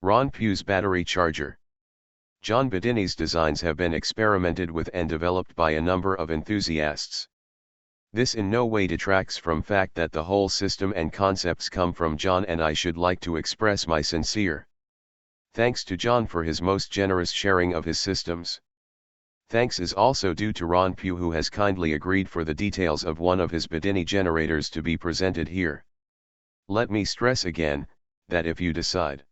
Ron Pugh's battery charger. John Bedini's designs have been experimented with and developed by a number of enthusiasts. This in no way detracts from fact that the whole system and concepts come from John, and I should like to express my sincere thanks to John for his most generous sharing of his systems. Thanks is also due to Ron Pugh, who has kindly agreed for the details of one of his Bedini generators to be presented here. Let me stress again, that if you decide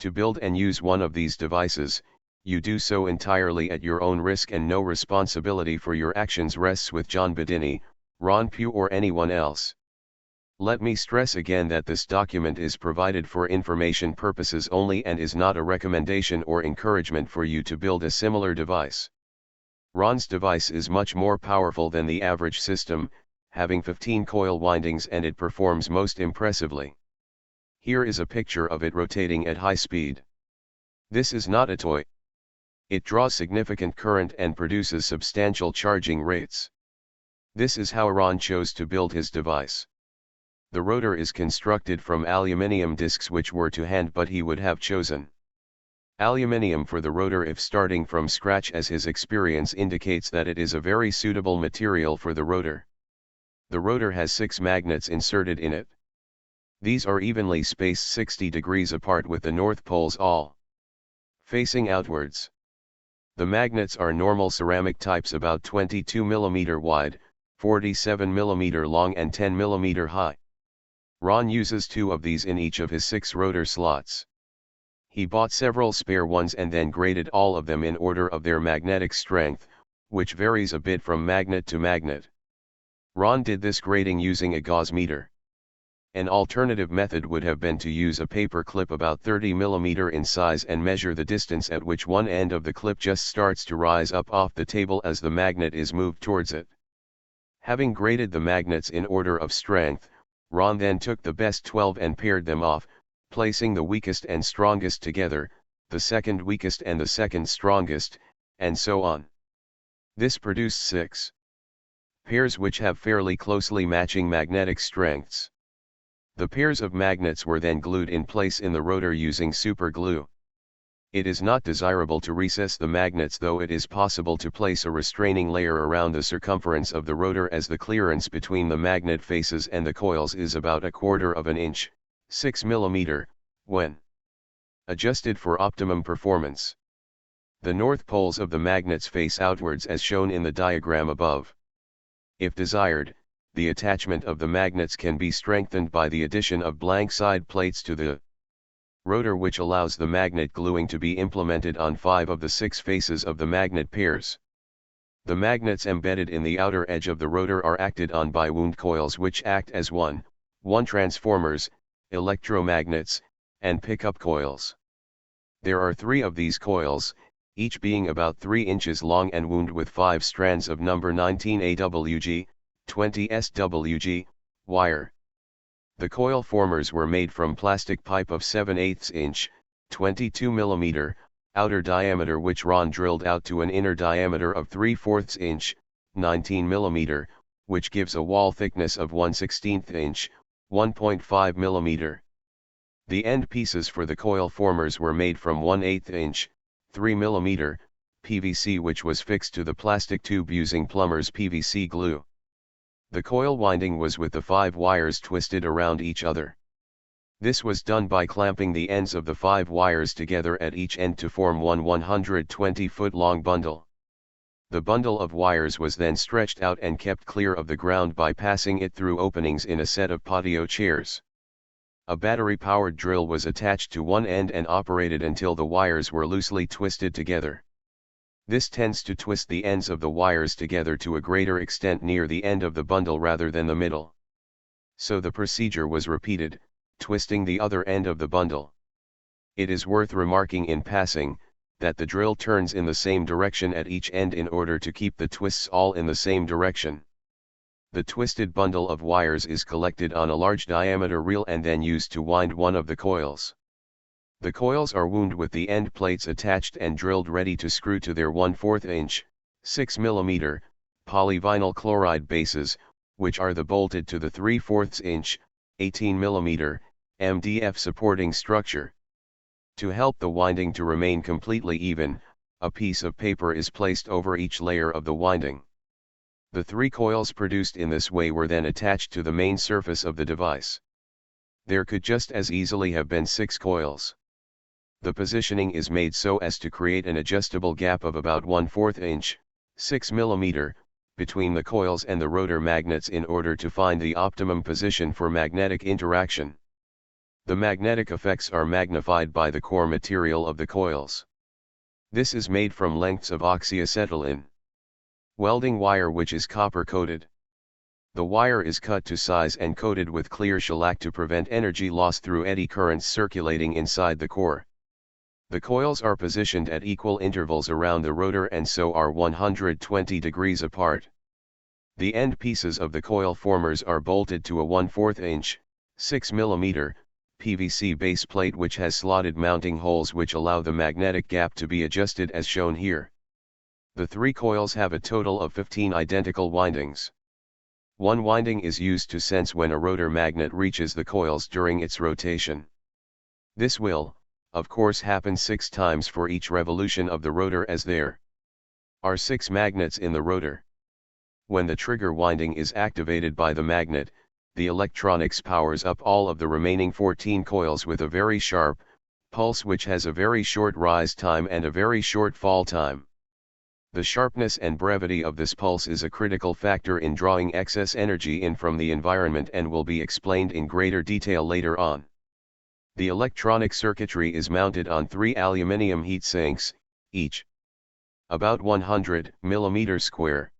to build and use one of these devices, you do so entirely at your own risk, and no responsibility for your actions rests with John Bedini, Ron Pugh, or anyone else. Let me stress again that this document is provided for information purposes only and is not a recommendation or encouragement for you to build a similar device. Ron's device is much more powerful than the average system, having 15 coil windings, and it performs most impressively. Here is a picture of it rotating at high speed. This is not a toy. It draws significant current and produces substantial charging rates. This is how Ron chose to build his device. The rotor is constructed from aluminium discs which were to hand, but he would have chosen aluminium for the rotor if starting from scratch, as his experience indicates that it is a very suitable material for the rotor. The rotor has 6 magnets inserted in it. These are evenly spaced 60 degrees apart, with the north poles all facing outwards. The magnets are normal ceramic types, about 22 mm wide, 47 mm long and 10 mm high. Ron uses 2 of these in each of his 6 rotor slots. He bought several spare ones and then graded all of them in order of their magnetic strength, which varies a bit from magnet to magnet. Ron did this grading using a gauge meter. An alternative method would have been to use a paper clip about 30 mm in size and measure the distance at which one end of the clip just starts to rise up off the table as the magnet is moved towards it. Having graded the magnets in order of strength, Ron then took the best 12 and paired them off, placing the weakest and strongest together, the second weakest and the second strongest, and so on. This produced 6 pairs which have fairly closely matching magnetic strengths. The pairs of magnets were then glued in place in the rotor using super glue. It is not desirable to recess the magnets, though it is possible to place a restraining layer around the circumference of the rotor, as the clearance between the magnet faces and the coils is about 1/4 inch, 6 mm, when adjusted for optimum performance. The north poles of the magnets face outwards as shown in the diagram above. If desired, the attachment of the magnets can be strengthened by the addition of blank side plates to the rotor, which allows the magnet gluing to be implemented on 5 of the 6 faces of the magnet pairs. The magnets embedded in the outer edge of the rotor are acted on by wound coils, which act as 1 transformers, electromagnets, and pickup coils. There are 3 of these coils, each being about 3 inches long and wound with 5 strands of number 19 AWG, 20 SWG, wire. The coil formers were made from plastic pipe of 7/8 inch, 22 mm, outer diameter, which Ron drilled out to an inner diameter of 3/4 inch, 19 mm, which gives a wall thickness of 1/16 inch, 1.5 mm. The end pieces for the coil formers were made from 1/8 inch, 3 mm, PVC, which was fixed to the plastic tube using plumber's PVC glue. The coil winding was with the 5 wires twisted around each other. This was done by clamping the ends of the 5 wires together at each end to form one 120-foot long bundle. The bundle of wires was then stretched out and kept clear of the ground by passing it through openings in a set of patio chairs. A battery-powered drill was attached to one end and operated until the wires were loosely twisted together. This tends to twist the ends of the wires together to a greater extent near the end of the bundle rather than the middle. So the procedure was repeated, twisting the other end of the bundle. It is worth remarking in passing, that the drill turns in the same direction at each end in order to keep the twists all in the same direction. The twisted bundle of wires is collected on a large diameter reel and then used to wind one of the coils. The coils are wound with the end plates attached and drilled ready to screw to their 1/4 inch, 6 mm, polyvinyl chloride bases, which are the bolted to the 3/4 inch, 18 mm, MDF supporting structure. To help the winding to remain completely even, a piece of paper is placed over each layer of the winding. The 3 coils produced in this way were then attached to the main surface of the device. There could just as easily have been 6 coils. The positioning is made so as to create an adjustable gap of about 1/4 inch, 6 mm, between the coils and the rotor magnets in order to find the optimum position for magnetic interaction. The magnetic effects are magnified by the core material of the coils. This is made from lengths of oxyacetylene welding wire which is copper coated. The wire is cut to size and coated with clear shellac to prevent energy loss through eddy currents circulating inside the core. The coils are positioned at equal intervals around the rotor and so are 120 degrees apart. The end pieces of the coil formers are bolted to a 1/4 inch, 6 mm, PVC base plate which has slotted mounting holes which allow the magnetic gap to be adjusted as shown here. The 3 coils have a total of 15 identical windings. One winding is used to sense when a rotor magnet reaches the coils during its rotation. This will, of course, happen 6 times for each revolution of the rotor as there are 6 magnets in the rotor. When the trigger winding is activated by the magnet, the electronics powers up all of the remaining 14 coils with a very sharp pulse which has a very short rise time and a very short fall time. The sharpness and brevity of this pulse is a critical factor in drawing excess energy in from the environment and will be explained in greater detail later on. The electronic circuitry is mounted on 3 aluminium heat sinks, each about 100 mm².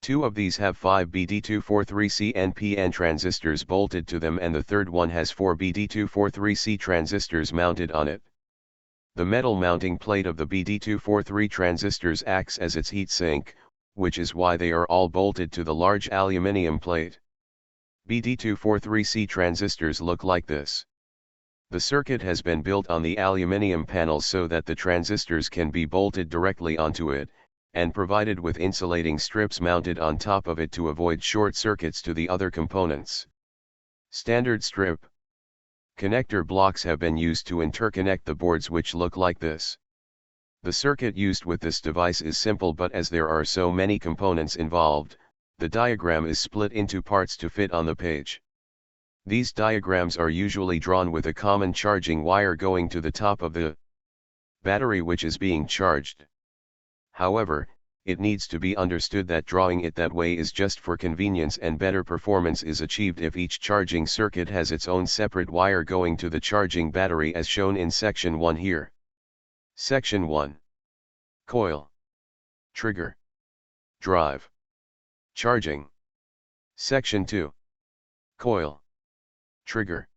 2 of these have 5 BD243C NPN transistors bolted to them and the third one has 4 BD243C transistors mounted on it. The metal mounting plate of the BD243 transistors acts as its heat sink, which is why they are all bolted to the large aluminium plate. BD243C transistors look like this. The circuit has been built on the aluminium panel so that the transistors can be bolted directly onto it, and provided with insulating strips mounted on top of it to avoid short circuits to the other components. Standard strip connector blocks have been used to interconnect the boards which look like this. The circuit used with this device is simple, but as there are so many components involved, the diagram is split into parts to fit on the page. These diagrams are usually drawn with a common charging wire going to the top of the battery which is being charged. However, it needs to be understood that drawing it that way is just for convenience, and better performance is achieved if each charging circuit has its own separate wire going to the charging battery as shown in section 1 here. Section 1. Coil. Trigger. Drive. Charging. Section 2. Coil. Trigger.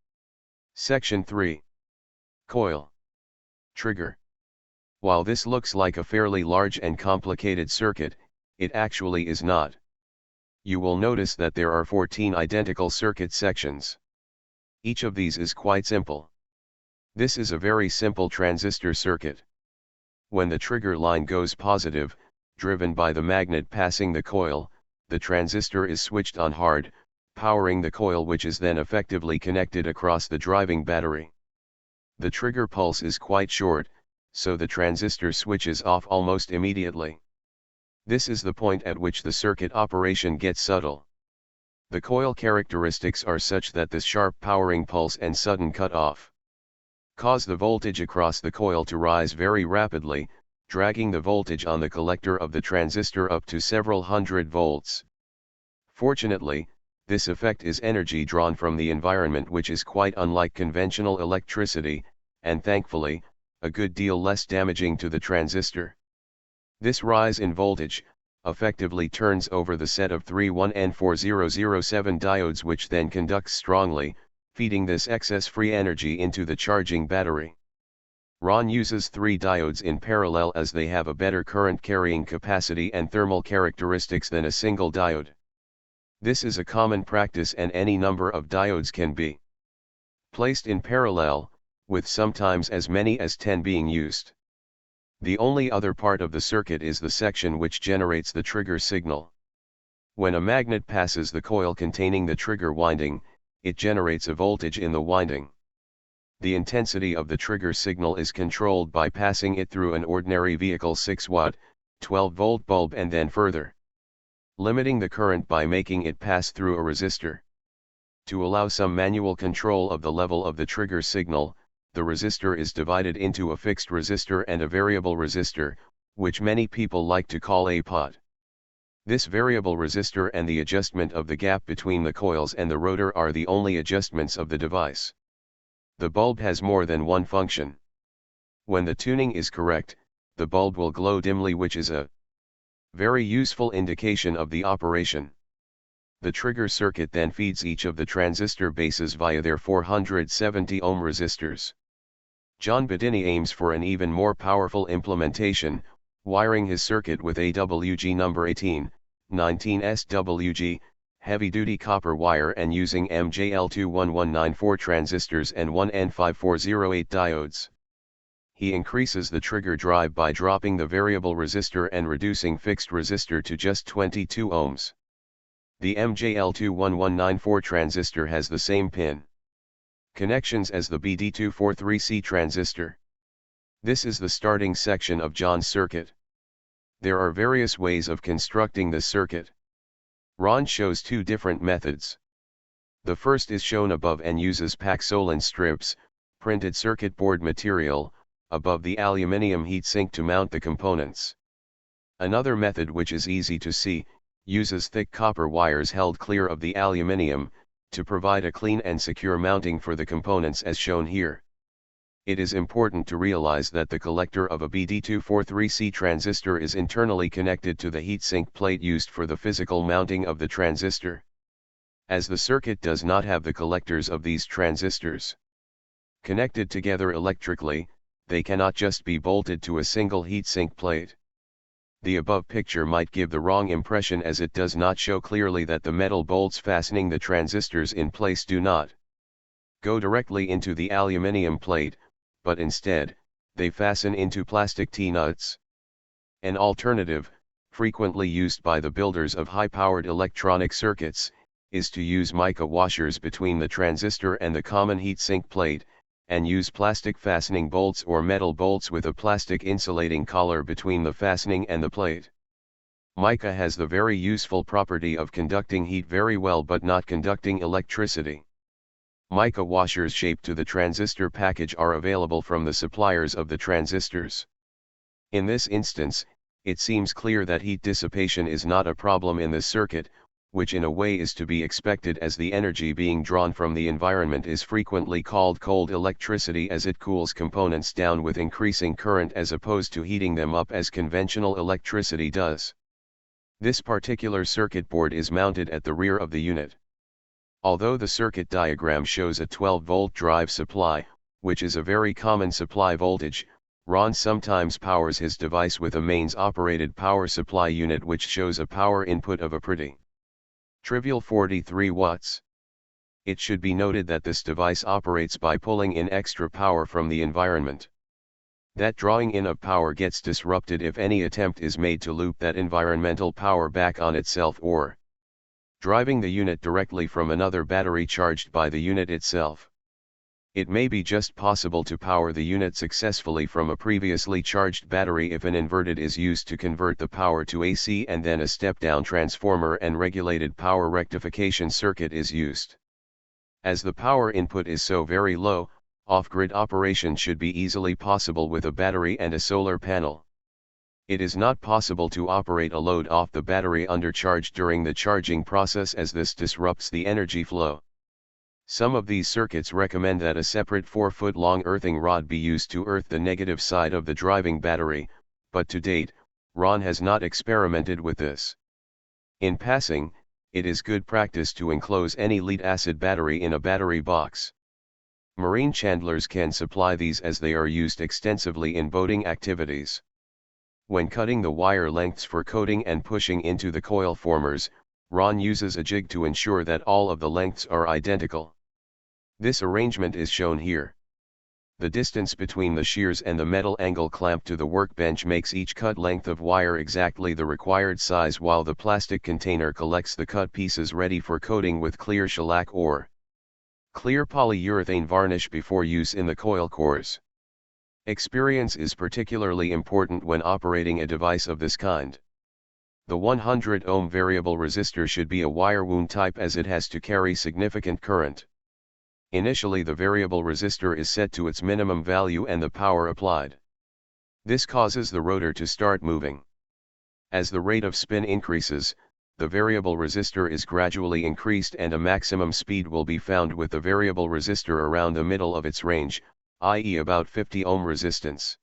Section 3. Coil. Trigger. While this looks like a fairly large and complicated circuit, it actually is not. You will notice that there are 14 identical circuit sections. Each of these is quite simple. This is a very simple transistor circuit. When the trigger line goes positive, driven by the magnet passing the coil, the transistor is switched on hard, powering the coil which is then effectively connected across the driving battery. The trigger pulse is quite short, so the transistor switches off almost immediately. This is the point at which the circuit operation gets subtle. The coil characteristics are such that this sharp powering pulse and sudden cut-off cause the voltage across the coil to rise very rapidly, dragging the voltage on the collector of the transistor up to several hundred volts. Fortunately, this effect is energy drawn from the environment which is quite unlike conventional electricity, and thankfully, a good deal less damaging to the transistor. This rise in voltage effectively turns over the set of 31N4007 diodes which then conducts strongly, feeding this excess free energy into the charging battery. RON uses 3 diodes in parallel as they have a better current carrying capacity and thermal characteristics than a single diode. This is a common practice and any number of diodes can be placed in parallel, with sometimes as many as 10 being used. The only other part of the circuit is the section which generates the trigger signal. When a magnet passes the coil containing the trigger winding, it generates a voltage in the winding. The intensity of the trigger signal is controlled by passing it through an ordinary vehicle 6-watt, 12-volt bulb and then further limiting the current by making it pass through a resistor. To allow some manual control of the level of the trigger signal, the resistor is divided into a fixed resistor and a variable resistor, which many people like to call a pot. This variable resistor and the adjustment of the gap between the coils and the rotor are the only adjustments of the device. The bulb has more than one function. When the tuning is correct, the bulb will glow dimly, which is a very useful indication of the operation. The trigger circuit then feeds each of the transistor bases via their 470 ohm resistors. John Bedini aims for an even more powerful implementation, wiring his circuit with AWG number 18, 19 SWG, heavy-duty copper wire and using MJL21194 transistors and 1 N5408 diodes. He increases the trigger drive by dropping the variable resistor and reducing fixed resistor to just 22 ohms. The MJL21194 transistor has the same pin connections as the BD243C transistor. This is the starting section of John's circuit. There are various ways of constructing this circuit. Ron shows two different methods. The first is shown above and uses Paxolin strips, printed circuit board material, above the aluminium heatsink to mount the components. Another method, which is easy to see, uses thick copper wires held clear of the aluminium, to provide a clean and secure mounting for the components as shown here. It is important to realize that the collector of a BD243C transistor is internally connected to the heatsink plate used for the physical mounting of the transistor. As the circuit does not have the collectors of these transistors connected together electrically, they cannot just be bolted to a single heatsink plate. The above picture might give the wrong impression, as it does not show clearly that the metal bolts fastening the transistors in place do not go directly into the aluminium plate, but instead, they fasten into plastic T-nuts. An alternative, frequently used by the builders of high-powered electronic circuits, is to use mica washers between the transistor and the common heatsink plate, and use plastic fastening bolts or metal bolts with a plastic insulating collar between the fastening and the plate. Mica has the very useful property of conducting heat very well but not conducting electricity. Mica washers shaped to the transistor package are available from the suppliers of the transistors. In this instance, it seems clear that heat dissipation is not a problem in this circuit, which in a way is to be expected, as the energy being drawn from the environment is frequently called cold electricity, as it cools components down with increasing current as opposed to heating them up as conventional electricity does. This particular circuit board is mounted at the rear of the unit. Although the circuit diagram shows a 12-volt drive supply, which is a very common supply voltage, Ron sometimes powers his device with a mains-operated power supply unit, which shows a power input of a pretty trivial 43 watts. It should be noted that this device operates by pulling in extra power from the environment. That drawing in of power gets disrupted if any attempt is made to loop that environmental power back on itself, or driving the unit directly from another battery charged by the unit itself. It may be just possible to power the unit successfully from a previously charged battery if an inverter is used to convert the power to AC, and then a step-down transformer and regulated power rectification circuit is used. As the power input is so very low, off-grid operation should be easily possible with a battery and a solar panel. It is not possible to operate a load off the battery undercharged during the charging process, as this disrupts the energy flow. Some of these circuits recommend that a separate 4-foot-long earthing rod be used to earth the negative side of the driving battery, but to date, Ron has not experimented with this. In passing, it is good practice to enclose any lead-acid battery in a battery box. Marine chandlers can supply these, as they are used extensively in boating activities. When cutting the wire lengths for coating and pushing into the coil formers, Ron uses a jig to ensure that all of the lengths are identical. This arrangement is shown here. The distance between the shears and the metal angle clamp to the workbench makes each cut length of wire exactly the required size, while the plastic container collects the cut pieces ready for coating with clear shellac or Clear polyurethane varnish before use in the coil cores. Experience is particularly important when operating a device of this kind. The 100 ohm variable resistor should be a wire wound type as it has to carry significant current. Initially the variable resistor is set to its minimum value and the power applied. This causes the rotor to start moving. As the rate of spin increases, the variable resistor is gradually increased and a maximum speed will be found with the variable resistor around the middle of its range, i.e. about 50 ohm resistance.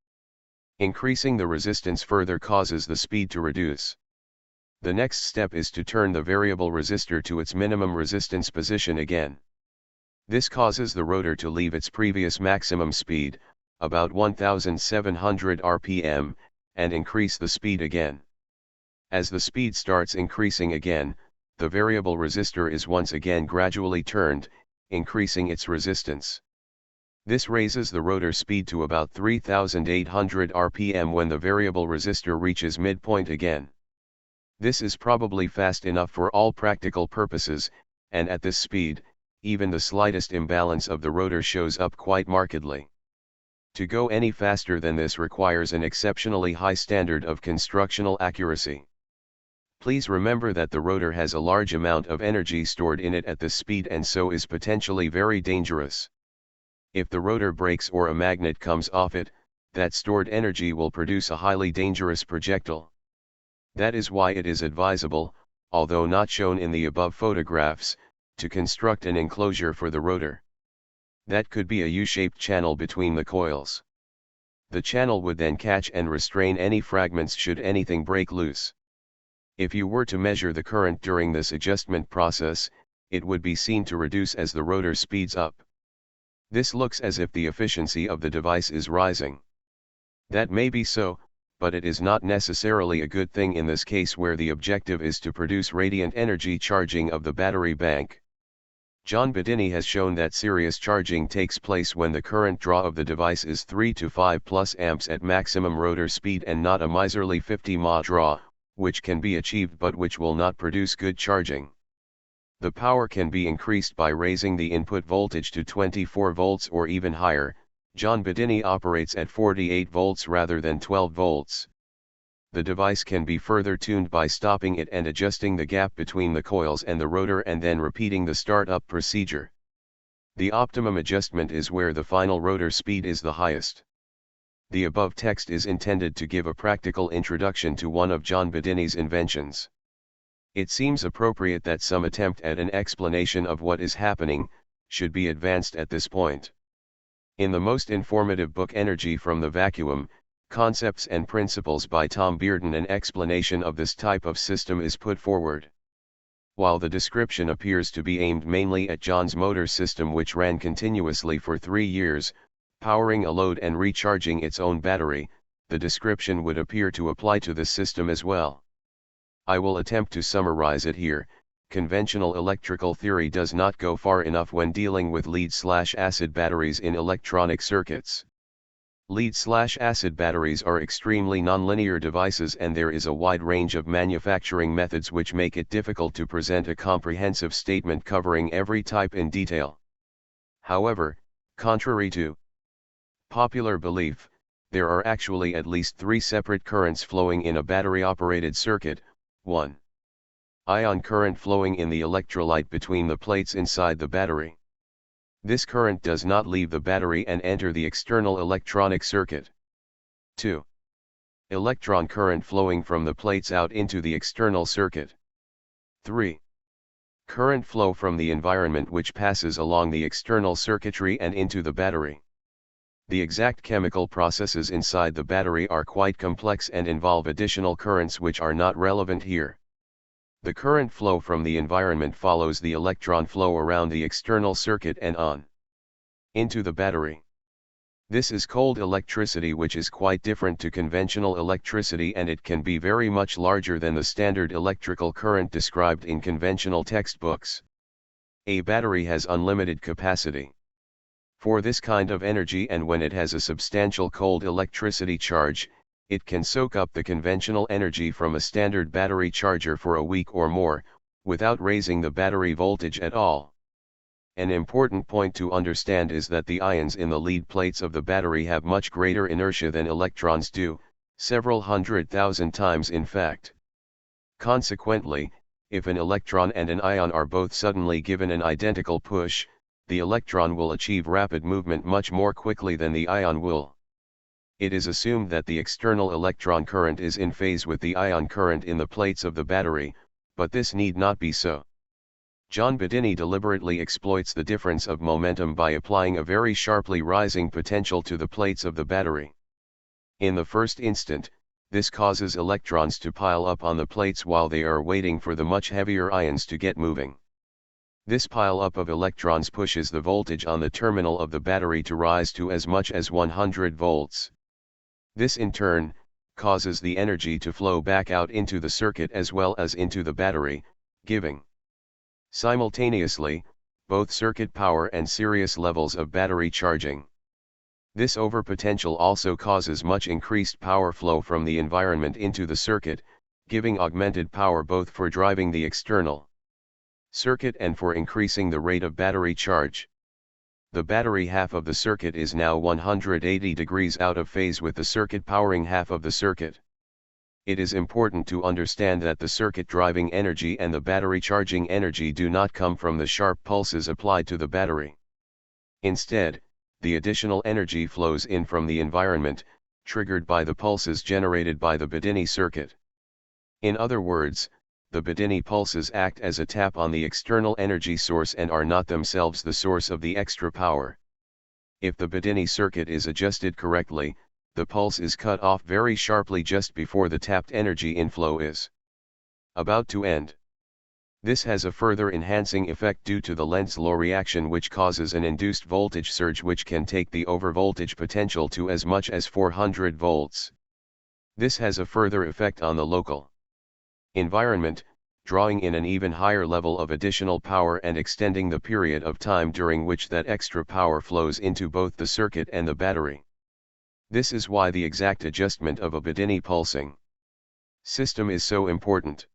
Increasing the resistance further causes the speed to reduce. The next step is to turn the variable resistor to its minimum resistance position again. This causes the rotor to leave its previous maximum speed, about 1700 rpm, and increase the speed again. As the speed starts increasing again, the variable resistor is once again gradually turned, increasing its resistance. This raises the rotor speed to about 3800 rpm when the variable resistor reaches midpoint again. This is probably fast enough for all practical purposes, and at this speed, even the slightest imbalance of the rotor shows up quite markedly. To go any faster than this requires an exceptionally high standard of constructional accuracy. Please remember that the rotor has a large amount of energy stored in it at this speed and so is potentially very dangerous. If the rotor breaks or a magnet comes off it, that stored energy will produce a highly dangerous projectile. That is why it is advisable, although not shown in the above photographs, to construct an enclosure for the rotor. That could be a U-shaped channel between the coils. The channel would then catch and restrain any fragments should anything break loose. If you were to measure the current during this adjustment process, it would be seen to reduce as the rotor speeds up. This looks as if the efficiency of the device is rising. That may be so, but it is not necessarily a good thing in this case where the objective is to produce radiant energy charging of the battery bank. John Bedini has shown that serious charging takes place when the current draw of the device is 3 to 5 plus amps at maximum rotor speed and not a miserly 50 mA draw, which can be achieved but which will not produce good charging. The power can be increased by raising the input voltage to 24 volts or even higher. John Bedini operates at 48 volts rather than 12 volts. The device can be further tuned by stopping it and adjusting the gap between the coils and the rotor and then repeating the start-up procedure. The optimum adjustment is where the final rotor speed is the highest. The above text is intended to give a practical introduction to one of John Bedini's inventions. It seems appropriate that some attempt at an explanation of what is happening should be advanced at this point. In the most informative book Energy from the Vacuum, Concepts and Principles by Tom Bearden, an explanation of this type of system is put forward. While the description appears to be aimed mainly at John's motor system which ran continuously for 3 years, powering a load and recharging its own battery, the description would appear to apply to this system as well. I will attempt to summarize it here. Conventional electrical theory does not go far enough when dealing with lead/acid batteries in electronic circuits. Lead/acid batteries are extremely nonlinear devices and there is a wide range of manufacturing methods which make it difficult to present a comprehensive statement covering every type in detail. However, contrary to popular belief, there are actually at least 3 separate currents flowing in a battery-operated circuit. 1. Ion current flowing in the electrolyte between the plates inside the battery. This current does not leave the battery and enter the external electronic circuit. 2. Electron current flowing from the plates out into the external circuit. 3. Current flow from the environment which passes along the external circuitry and into the battery. The exact chemical processes inside the battery are quite complex and involve additional currents which are not relevant here. The current flow from the environment follows the electron flow around the external circuit and on into the battery. This is cold electricity, which is quite different to conventional electricity, and it can be very much larger than the standard electrical current described in conventional textbooks. A battery has unlimited capacity for this kind of energy, and when it has a substantial cold electricity charge, it can soak up the conventional energy from a standard battery charger for a week or more, without raising the battery voltage at all. An important point to understand is that the ions in the lead plates of the battery have much greater inertia than electrons do, several 100,000 times in fact. Consequently, if an electron and an ion are both suddenly given an identical push, the electron will achieve rapid movement much more quickly than the ion will. It is assumed that the external electron current is in phase with the ion current in the plates of the battery, but this need not be so. John Bedini deliberately exploits the difference of momentum by applying a very sharply rising potential to the plates of the battery. In the first instant, this causes electrons to pile up on the plates while they are waiting for the much heavier ions to get moving. This pile up of electrons pushes the voltage on the terminal of the battery to rise to as much as 100 volts. This in turn, causes the energy to flow back out into the circuit as well as into the battery, giving simultaneously both circuit power and serious levels of battery charging. This overpotential also causes much increased power flow from the environment into the circuit, giving augmented power both for driving the external circuit and for increasing the rate of battery charge. The battery half of the circuit is now 180 degrees out of phase with the circuit powering half of the circuit. It is important to understand that the circuit driving energy and the battery charging energy do not come from the sharp pulses applied to the battery. Instead, the additional energy flows in from the environment, triggered by the pulses generated by the Bedini circuit. In other words, the Bedini pulses act as a tap on the external energy source and are not themselves the source of the extra power. If the Bedini circuit is adjusted correctly, the pulse is cut off very sharply just before the tapped energy inflow is about to end. This has a further enhancing effect due to the Lenz's law reaction, which causes an induced voltage surge which can take the overvoltage potential to as much as 400 volts. This has a further effect on the local environment, drawing in an even higher level of additional power and extending the period of time during which that extra power flows into both the circuit and the battery. This is why the exact adjustment of a Bedini pulsing system is so important.